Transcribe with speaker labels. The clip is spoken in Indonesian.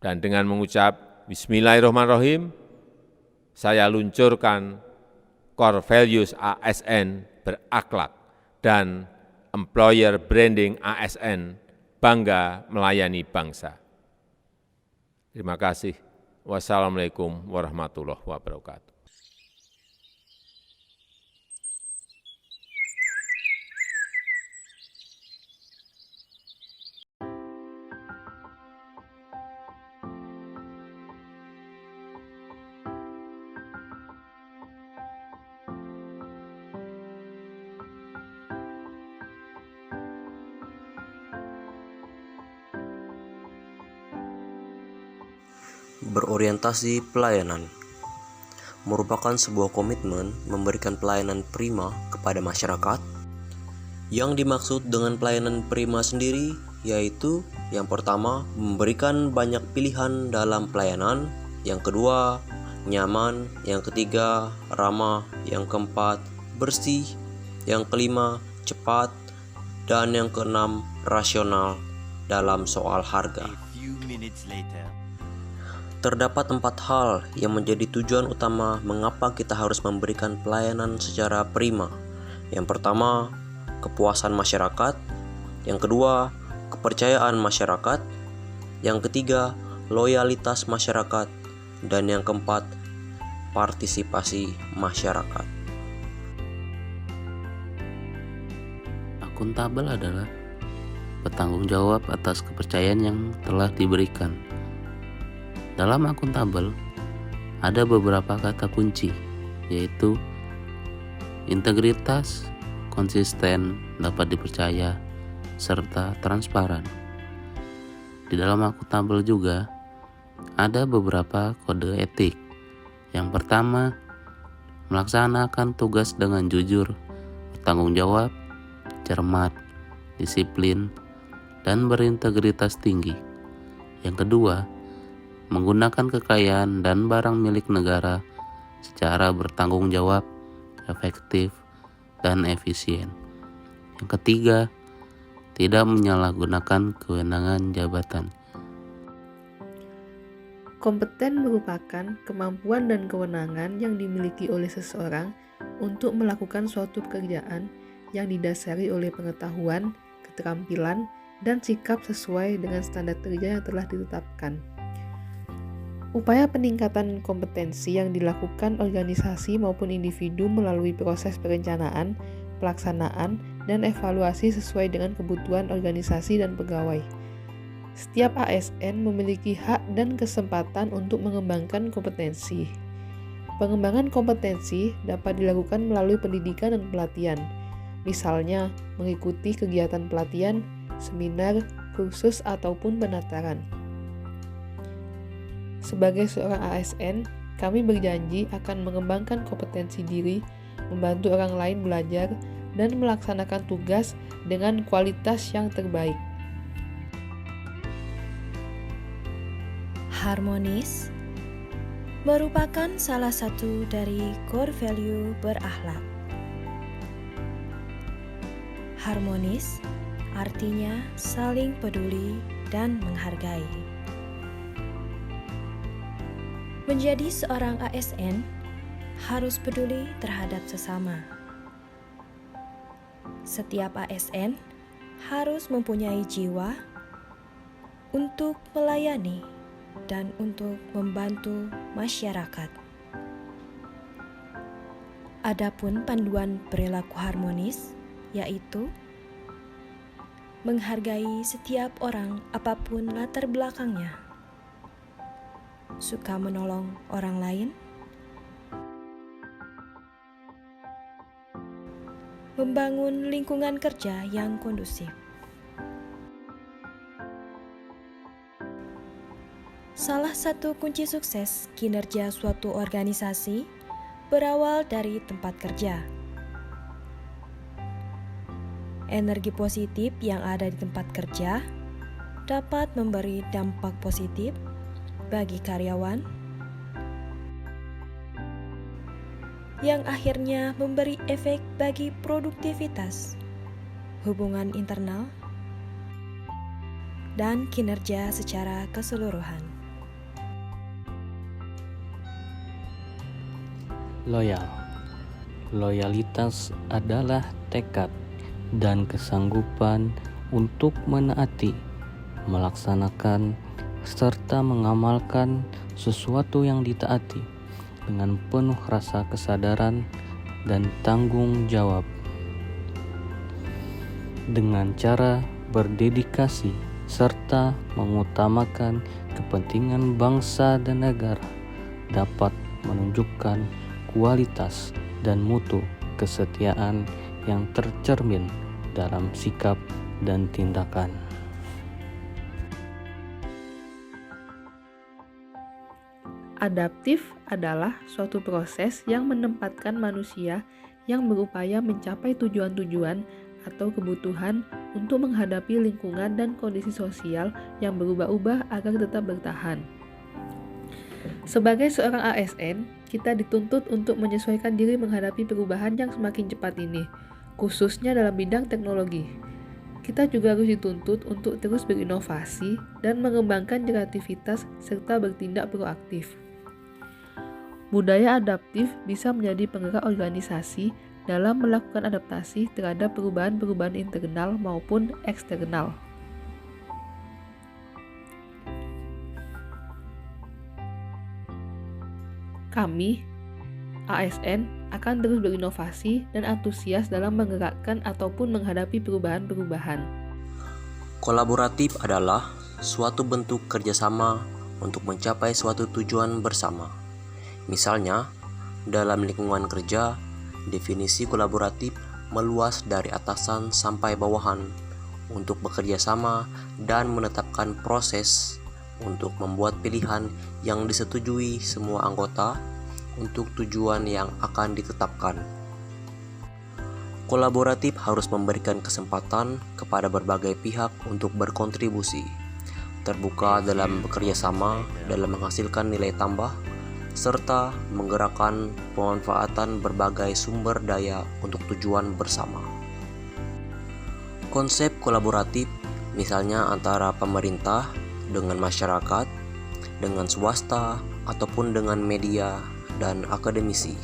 Speaker 1: Dan dengan mengucap Bismillahirrahmanirrahim, saya luncurkan Core Values ASN berakhlak dan Employer Branding ASN bangga melayani bangsa. Terima kasih. Wassalamualaikum warahmatullahi wabarakatuh.
Speaker 2: Berorientasi pelayanan merupakan sebuah komitmen memberikan pelayanan prima kepada masyarakat. Yang dimaksud dengan pelayanan prima sendiri yaitu yang pertama, memberikan banyak pilihan dalam pelayanan, yang kedua, nyaman, yang ketiga, ramah, yang keempat, bersih, yang kelima, cepat, dan yang keenam, rasional dalam soal harga. Terdapat 4 hal yang menjadi tujuan utama mengapa kita harus memberikan pelayanan secara prima. Yang pertama, kepuasan masyarakat. Yang kedua, kepercayaan masyarakat. Yang ketiga, loyalitas masyarakat. Dan yang keempat, partisipasi masyarakat.
Speaker 3: Akuntabel adalah bertanggung jawab atas kepercayaan yang telah diberikan. Dalam akuntabel, ada beberapa kata kunci, yaitu integritas, konsisten, dapat dipercaya, serta transparan. Di dalam akuntabel juga ada beberapa kode etik. Yang pertama, melaksanakan tugas dengan jujur, bertanggung jawab, cermat, disiplin, dan berintegritas tinggi. Yang kedua, menggunakan kekayaan dan barang milik negara secara bertanggung jawab, efektif, dan efisien. Yang ketiga, tidak menyalahgunakan kewenangan jabatan.
Speaker 4: Kompeten merupakan kemampuan dan kewenangan yang dimiliki oleh seseorang untuk melakukan suatu pekerjaan yang didasari oleh pengetahuan, keterampilan, dan sikap sesuai dengan standar kerja yang telah ditetapkan. Upaya peningkatan kompetensi yang dilakukan organisasi maupun individu melalui proses perencanaan, pelaksanaan, dan evaluasi sesuai dengan kebutuhan organisasi dan pegawai. Setiap ASN memiliki hak dan kesempatan untuk mengembangkan kompetensi. Pengembangan kompetensi dapat dilakukan melalui pendidikan dan pelatihan, misalnya mengikuti kegiatan pelatihan, seminar, kursus, ataupun penataran. Sebagai seorang ASN, kami berjanji akan mengembangkan kompetensi diri, membantu orang lain belajar, dan melaksanakan tugas dengan kualitas yang terbaik.
Speaker 5: Harmonis merupakan salah satu dari core value berakhlak. Harmonis artinya saling peduli dan menghargai. Menjadi seorang ASN harus peduli terhadap sesama. Setiap ASN harus mempunyai jiwa untuk melayani dan untuk membantu masyarakat. Adapun panduan perilaku harmonis yaitu menghargai setiap orang apapun latar belakangnya, suka menolong orang lain, membangun lingkungan kerja yang kondusif. Salah satu kunci sukses kinerja suatu organisasi berawal dari tempat kerja. Energi positif yang ada di tempat kerja dapat memberi dampak positif bagi karyawan, yang akhirnya memberi efek bagi produktivitas, hubungan internal, dan kinerja secara keseluruhan.
Speaker 6: Loyal. Loyalitas adalah tekad dan kesanggupan untuk menaati, melaksanakan, serta mengamalkan sesuatu yang ditaati dengan penuh rasa kesadaran dan tanggung jawab. Dengan cara berdedikasi serta mengutamakan kepentingan bangsa dan negara, dapat menunjukkan kualitas dan mutu kesetiaan yang tercermin dalam sikap dan tindakan.
Speaker 4: Adaptif adalah suatu proses yang menempatkan manusia yang berupaya mencapai tujuan-tujuan atau kebutuhan untuk menghadapi lingkungan dan kondisi sosial yang berubah-ubah agar tetap bertahan. Sebagai seorang ASN, kita dituntut untuk menyesuaikan diri menghadapi perubahan yang semakin cepat ini, khususnya dalam bidang teknologi. Kita juga harus dituntut untuk terus berinovasi dan mengembangkan kreativitas serta bertindak proaktif. Budaya adaptif bisa menjadi penggerak organisasi dalam melakukan adaptasi terhadap perubahan-perubahan internal maupun eksternal. Kami, ASN, akan terus berinovasi dan antusias dalam menggerakkan ataupun menghadapi perubahan-perubahan.
Speaker 2: Kolaboratif adalah suatu bentuk kerjasama untuk mencapai suatu tujuan bersama. Misalnya, dalam lingkungan kerja, definisi kolaboratif meluas dari atasan sampai bawahan untuk bekerja sama dan menetapkan proses untuk membuat pilihan yang disetujui semua anggota untuk tujuan yang akan ditetapkan. Kolaboratif harus memberikan kesempatan kepada berbagai pihak untuk berkontribusi, terbuka dalam bekerja sama dalam menghasilkan nilai tambah, serta menggerakkan pemanfaatan berbagai sumber daya untuk tujuan bersama. Konsep kolaboratif misalnya antara pemerintah dengan masyarakat, dengan swasta, ataupun dengan media dan akademisi.